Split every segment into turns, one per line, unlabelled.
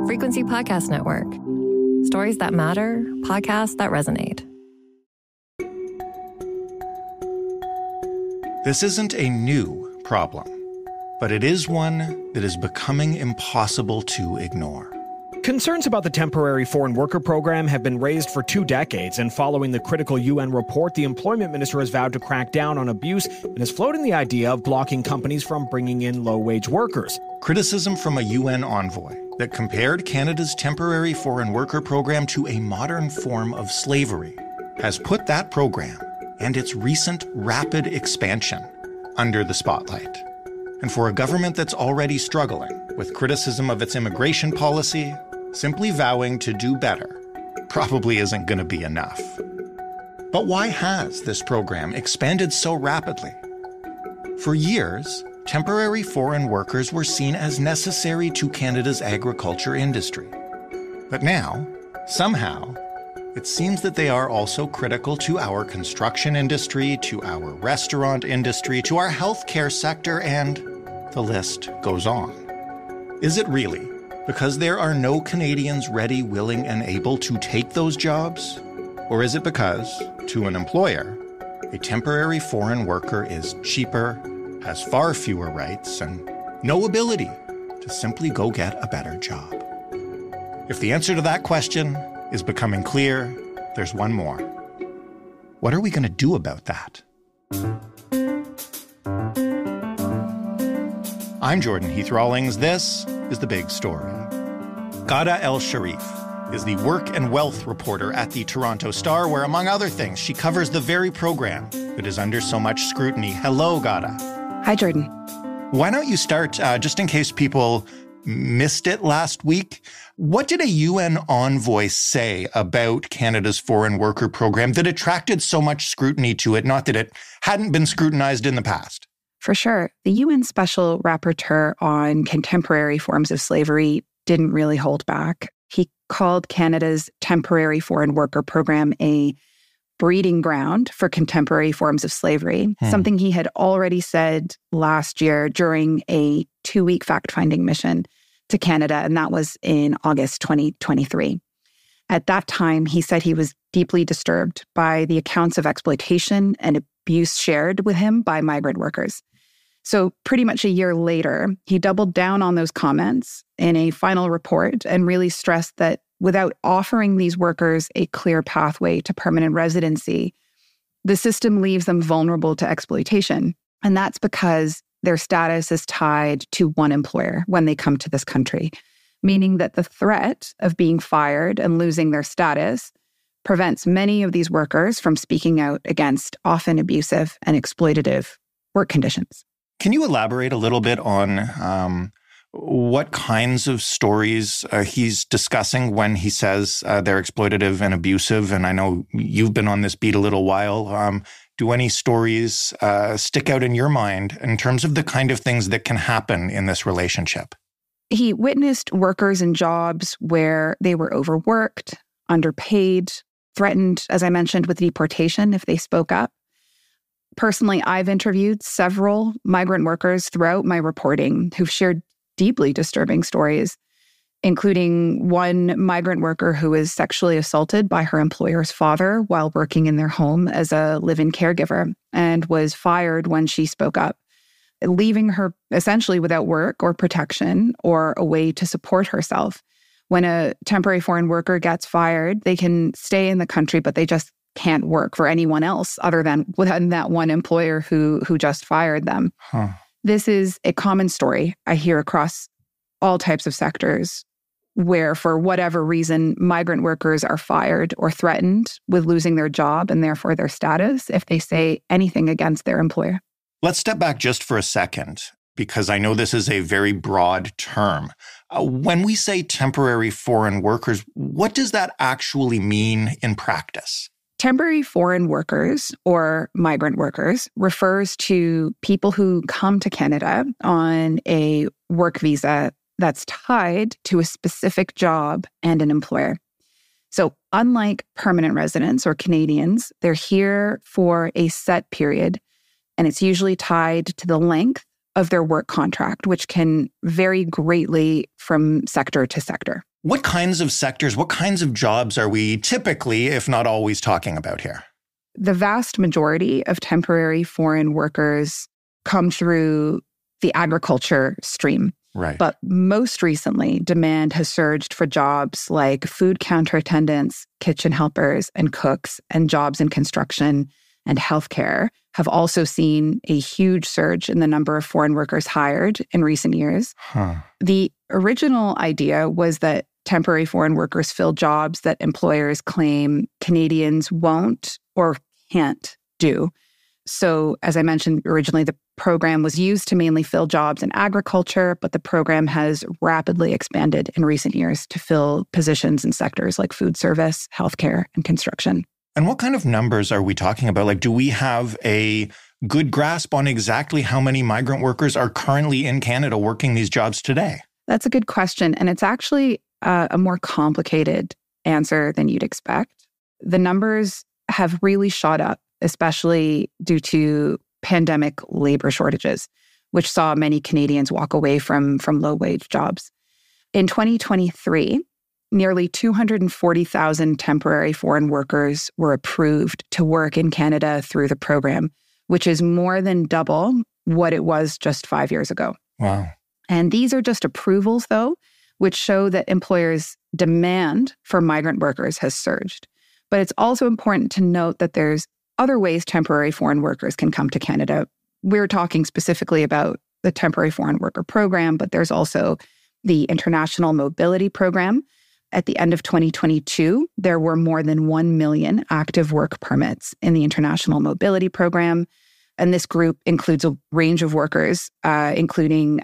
Frequency Podcast Network. Stories that matter, podcasts that resonate.
This isn't a new problem, but it is one that is becoming impossible to ignore.
Concerns about the temporary foreign worker program have been raised for 2 decades, and following the critical UN report, the employment minister has vowed to crack down on abuse and is floating the idea of blocking companies from bringing in low-wage workers.
Criticism from a UN envoy that compared Canada's temporary foreign worker program to a modern form of slavery has put that program and its recent rapid expansion under the spotlight. And for a government that's already struggling with criticism of its immigration policy, simply vowing to do better probably isn't going to be enough. But why has this program expanded so rapidly? For years, temporary foreign workers were seen as necessary to Canada's agriculture industry. But now, somehow, it seems that they are also critical to our construction industry, to our restaurant industry, to our healthcare sector, and the list goes on. Is it really because there are no Canadians ready, willing, and able to take those jobs? Or is it because, to an employer, a temporary foreign worker is cheaper, has far fewer rights, and no ability to simply go get a better job? If the answer to that question is becoming clear, there's one more. What are we going to do about that? I'm Jordan Heath Rawlings. This is The Big Story. Ghada Alsharif is the work and wealth reporter at the Toronto Star, where, among other things, she covers the very program that is under so much scrutiny. Hello, Ghada.
Hi, Jordan.
Why don't you start, just in case people missed it last week, what did a UN envoy say about Canada's foreign worker program that attracted so much scrutiny to it, not that it hadn't been scrutinized in the past?
For sure. The UN Special Rapporteur on Contemporary Forms of Slavery didn't really hold back. He called Canada's temporary foreign worker program a breeding ground for contemporary forms of slavery, something he had already said last year during a 2-week fact-finding mission to Canada, and that was in August 2023. At that time, he said he was deeply disturbed by the accounts of exploitation and abuse shared with him by migrant workers. So pretty much a year later, he doubled down on those comments in a final report and really stressed that without offering these workers a clear pathway to permanent residency, the system leaves them vulnerable to exploitation. And that's because their status is tied to one employer when they come to this country, meaning that the threat of being fired and losing their status prevents many of these workers from speaking out against often abusive and exploitative work conditions.
Can you elaborate a little bit on what kinds of stories he's discussing when he says they're exploitative and abusive? And I know you've been on this beat a little while. Do any stories stick out in your mind in terms of the kind of things that can happen in this relationship?
He witnessed workers in jobs where they were overworked, underpaid, threatened, as I mentioned, with deportation if they spoke up. Personally, I've interviewed several migrant workers throughout my reporting who've shared deeply disturbing stories, including one migrant worker who was sexually assaulted by her employer's father while working in their home as a live-in caregiver and was fired when she spoke up, leaving her essentially without work or protection or a way to support herself. When a temporary foreign worker gets fired, they can stay in the country, but they just can't work for anyone else other than within that one employer who just fired them. This is a common story I hear across all types of sectors where, for whatever reason, migrant workers are fired or threatened with losing their job and therefore their status if they say anything against their employer.
Let's step back just for a second, because I know this is a very broad term. When we say temporary foreign workers, what does that actually mean in practice?
Temporary foreign workers, or migrant workers, refers to people who come to Canada on a work visa that's tied to a specific job and an employer. So unlike permanent residents or Canadians, they're here for a set period, and it's usually tied to the length of their work contract, which can vary greatly from sector to sector.
What kinds of sectors, what kinds of jobs are we typically, if not always, talking about here?
The vast majority of temporary foreign workers come through the agriculture stream.
Right.
But most recently, demand has surged for jobs like food counter attendants, kitchen helpers, and cooks, and jobs in construction and healthcare have also seen a huge surge in the number of foreign workers hired in recent years. The original idea was that temporary foreign workers fill jobs that employers claim Canadians won't or can't do. So, as I mentioned originally, the program was used to mainly fill jobs in agriculture, but the program has rapidly expanded in recent years to fill positions in sectors like food service, healthcare, and construction.
And what kind of numbers are we talking about? Like, do we have a good grasp on exactly how many migrant workers are currently in Canada working these jobs today?
That's a good question. And it's actually a more complicated answer than you'd expect. The numbers have really shot up, especially due to pandemic labor shortages, which saw many Canadians walk away from low-wage jobs. In 2023, nearly 240,000 temporary foreign workers were approved to work in Canada through the program, which is more than double what it was just 5 years ago.
Wow.
And these are just approvals, though, which show that employers' demand for migrant workers has surged. But it's also important to note that there's other ways temporary foreign workers can come to Canada. We're talking specifically about the temporary foreign worker program, but there's also the International Mobility Program. At the end of 2022, there were more than 1 million active work permits in the International Mobility Program. And this group includes a range of workers, including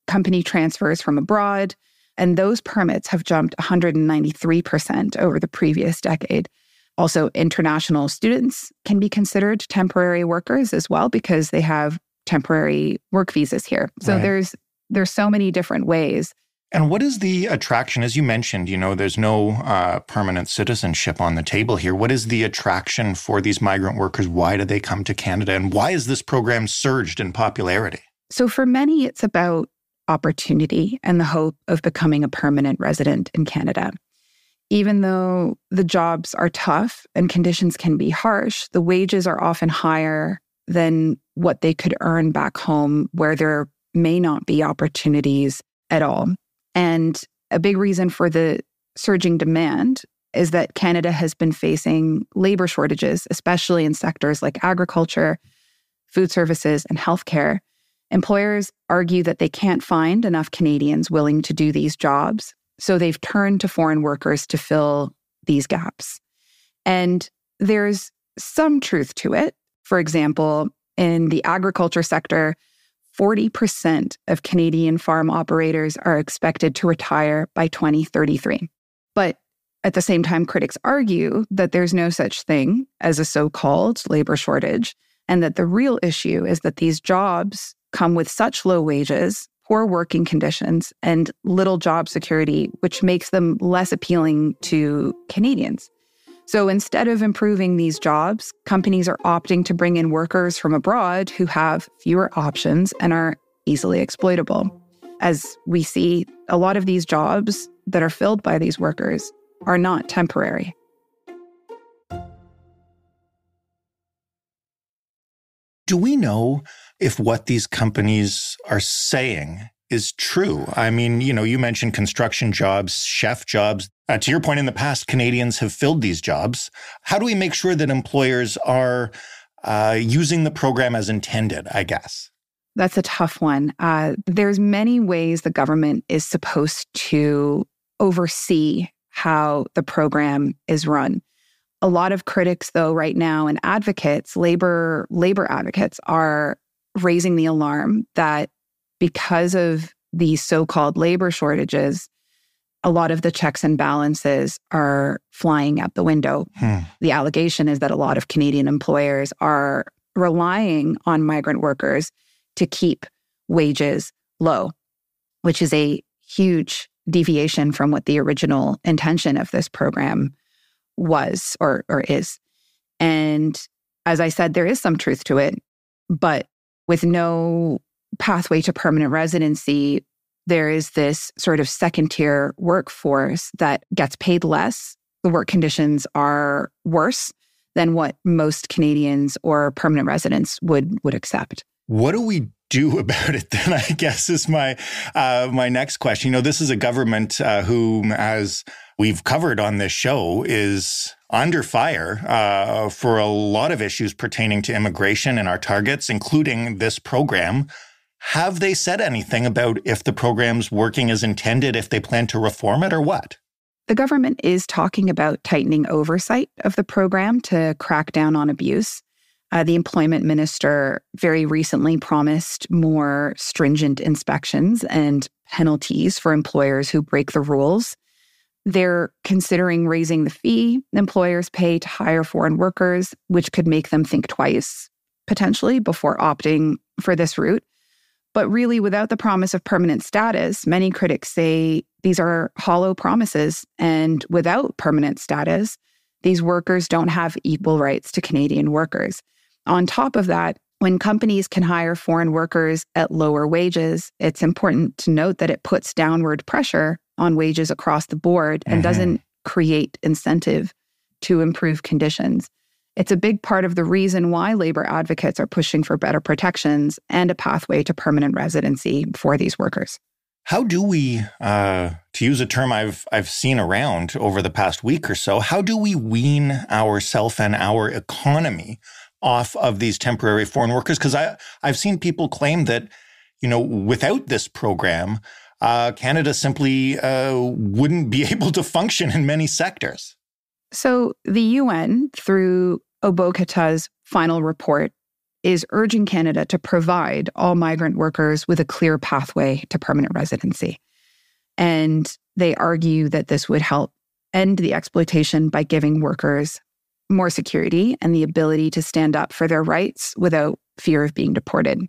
company transfers from abroad. And those permits have jumped 193% over the previous decade. Also, international students can be considered temporary workers as well because they have temporary work visas here. So
Right.
there's so many different ways.
And what is the attraction? As you mentioned, there's no permanent citizenship on the table here. What is the attraction for these migrant workers? Why do they come to Canada? And why has this program surged in popularity?
So for many, it's about opportunity and the hope of becoming a permanent resident in Canada. Even though the jobs are tough and conditions can be harsh, the wages are often higher than what they could earn back home, where there may not be opportunities at all. And a big reason for the surging demand is that Canada has been facing labor shortages, especially in sectors like agriculture, food services, and healthcare. Employers argue that they can't find enough Canadians willing to do these jobs, so they've turned to foreign workers to fill these gaps. And there's some truth to it. For example, in the agriculture sector, 40% of Canadian farm operators are expected to retire by 2033. But at the same time, critics argue that there's no such thing as a so-called labor shortage, and that the real issue is that these jobs come with such low wages, poor working conditions, and little job security, which makes them less appealing to Canadians. So instead of improving these jobs, companies are opting to bring in workers from abroad who have fewer options and are easily exploitable. As we see, a lot of these jobs that are filled by these workers are not temporary.
Do we know if what these companies are saying is true? I mean, you mentioned construction jobs, chef jobs. To your point, in the past, Canadians have filled these jobs. How do we make sure that employers are using the program as intended, I guess?
That's a tough one. There's many ways the government is supposed to oversee how the program is run. A lot of critics, though, right now and advocates, labor advocates, are raising the alarm that because of these so-called labor shortages, a lot of the checks and balances are flying out the window. The allegation is that a lot of Canadian employers are relying on migrant workers to keep wages low, which is a huge deviation from what the original intention of this program was or is. And as I said, there is some truth to it, but with no pathway to permanent residency, there is this sort of second-tier workforce that gets paid less. The work conditions are worse than what most Canadians or permanent residents would accept.
What do we do about it then, I guess, is my next question. You know, this is a government who, as we've covered on this show, is under fire for a lot of issues pertaining to immigration and our targets, including this program. Have they said anything about if the program's working as intended, if they plan to reform it, or what?
The government is talking about tightening oversight of the program to crack down on abuse. The employment minister very recently promised more stringent inspections and penalties for employers who break the rules. They're considering raising the fee employers pay to hire foreign workers, which could make them think twice, potentially, before opting for this route. But really, without the promise of permanent status, many critics say these are hollow promises. And without permanent status, these workers don't have equal rights to Canadian workers. On top of that, when companies can hire foreign workers at lower wages, it's important to note that it puts downward pressure on wages across the board and doesn't create incentive to improve conditions. It's a big part of the reason why labor advocates are pushing for better protections and a pathway to permanent residency for these workers.
How do we, to use a term I've seen around over the past week or so, how do we wean ourselves and our economy off of these temporary foreign workers? Because I've seen people claim that, you know, without this program, Canada simply wouldn't be able to function in many sectors.
So the UN, through Obokata's final report, is urging Canada to provide all migrant workers with a clear pathway to permanent residency. And they argue that this would help end the exploitation by giving workers more security and the ability to stand up for their rights without fear of being deported.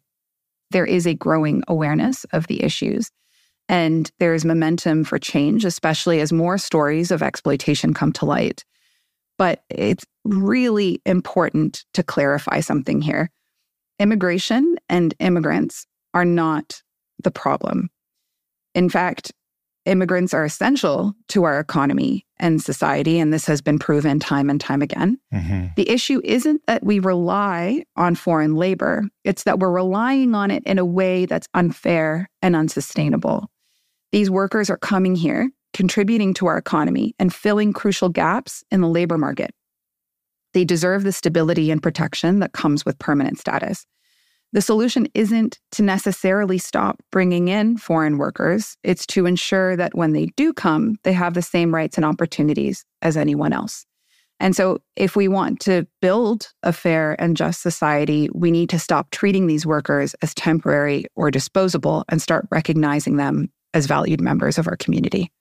There is a growing awareness of the issues, and there is momentum for change, especially as more stories of exploitation come to light. But it's really important to clarify something here. Immigration and immigrants are not the problem. In fact, immigrants are essential to our economy and society, and this has been proven time and time again. The issue isn't that we rely on foreign labor, it's that we're relying on it in a way that's unfair and unsustainable. These workers are coming here, contributing to our economy, and filling crucial gaps in the labor market. They deserve the stability and protection that comes with permanent status. The solution isn't to necessarily stop bringing in foreign workers. It's to ensure that when they do come, they have the same rights and opportunities as anyone else. And so if we want to build a fair and just society, we need to stop treating these workers as temporary or disposable and start recognizing them as valued members of our community.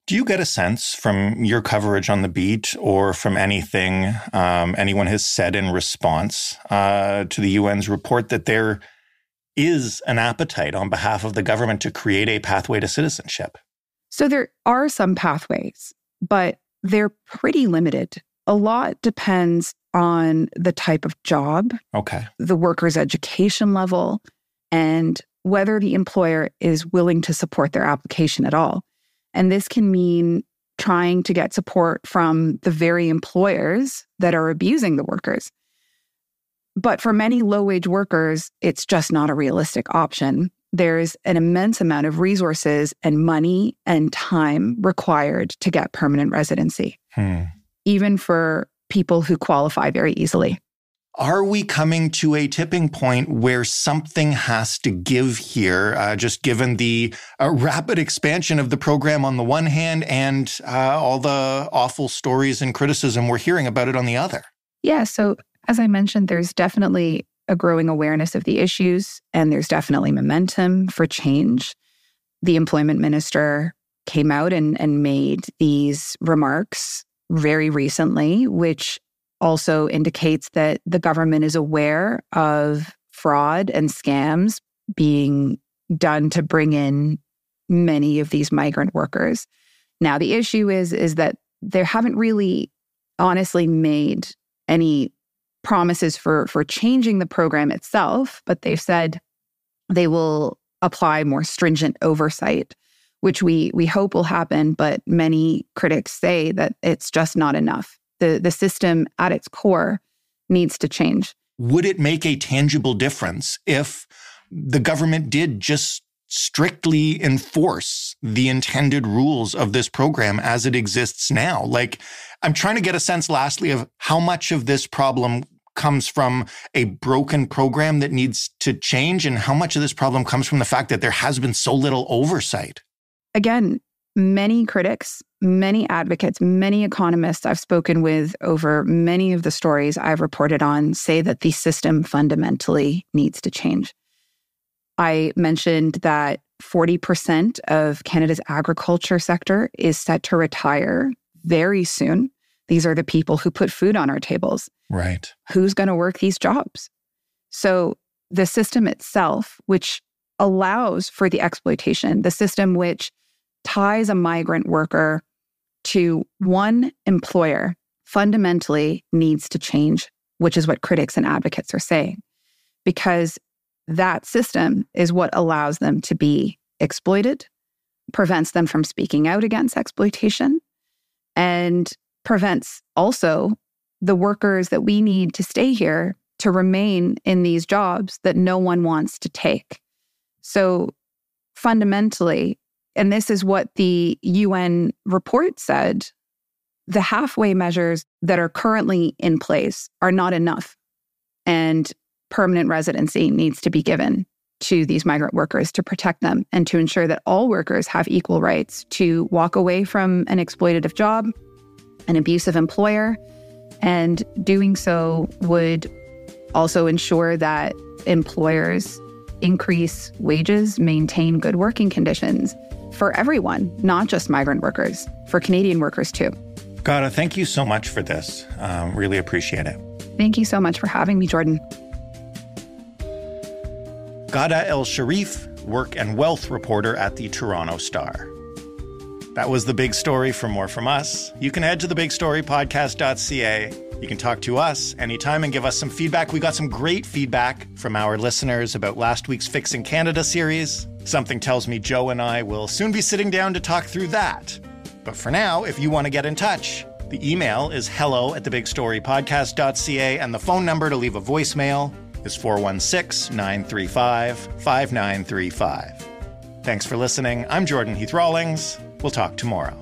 Do you get a sense from your coverage on the beat or from anything anyone has said in response to the UN's report that there is an appetite on behalf of the government to create a pathway to citizenship?
So there are some pathways, but they're pretty limited. A lot depends on the type of job, the worker's education level, and whether the employer is willing to support their application at all. And this can mean trying to get support from the very employers that are abusing the workers. But for many low-wage workers, it's just not a realistic option. There's an immense amount of resources and money and time required to get permanent residency, even for people who qualify very easily.
Are we coming to a tipping point where something has to give here, just given the rapid expansion of the program on the one hand and all the awful stories and criticism we're hearing about it on the other?
Yeah, so as I mentioned, there's definitely a growing awareness of the issues, and there's definitely momentum for change. The employment minister came out and made these remarks very recently, which also indicates that the government is aware of fraud and scams being done to bring in many of these migrant workers. Now, the issue is that they haven't really honestly made any promises for changing the program itself, but they've said they will apply more stringent oversight, which we hope will happen, but many critics say that it's just not enough. The system at its core needs to change.
Would it make a tangible difference if the government did just strictly enforce the intended rules of this program as it exists now? Like, I'm trying to get a sense, lastly, of how much of this problem comes from a broken program that needs to change, and how much of this problem comes from the fact that there has been so little oversight.
Again, many critics, many advocates, many economists I've spoken with over many of the stories I've reported on say that the system fundamentally needs to change. I mentioned that 40% of Canada's agriculture sector is set to retire very soon. These are the people who put food on our tables.
Right.
Who's going to work these jobs? So the system itself, which allows for the exploitation, the system which ties a migrant worker to one employer, fundamentally needs to change, which is what critics and advocates are saying. Because that system is what allows them to be exploited, prevents them from speaking out against exploitation, and prevents also the workers that we need to stay here to remain in these jobs that no one wants to take. So fundamentally, and this is what the UN report said, the halfway measures that are currently in place are not enough. And permanent residency needs to be given to these migrant workers to protect them and to ensure that all workers have equal rights to walk away from an exploitative job, an abusive employer, and doing so would also ensure that employers increase wages, maintain good working conditions for everyone, not just migrant workers, for Canadian workers too.
Ghada, thank you so much for this. Really appreciate it.
Thank you so much for having me, Jordan.
Ghada Alsharif, work and wealth reporter at the Toronto Star. That was The Big Story. For more from us, you can head to thebigstorypodcast.ca. You can talk to us anytime and give us some feedback. We got some great feedback from our listeners about last week's Fixing Canada series. Something tells me Joe and I will soon be sitting down to talk through that. But for now, if you want to get in touch, the email is hello@thebigstorypodcast.ca, and the phone number to leave a voicemail is 416-935-5935. Thanks for listening. I'm Jordan Heath Rawlings. We'll talk tomorrow.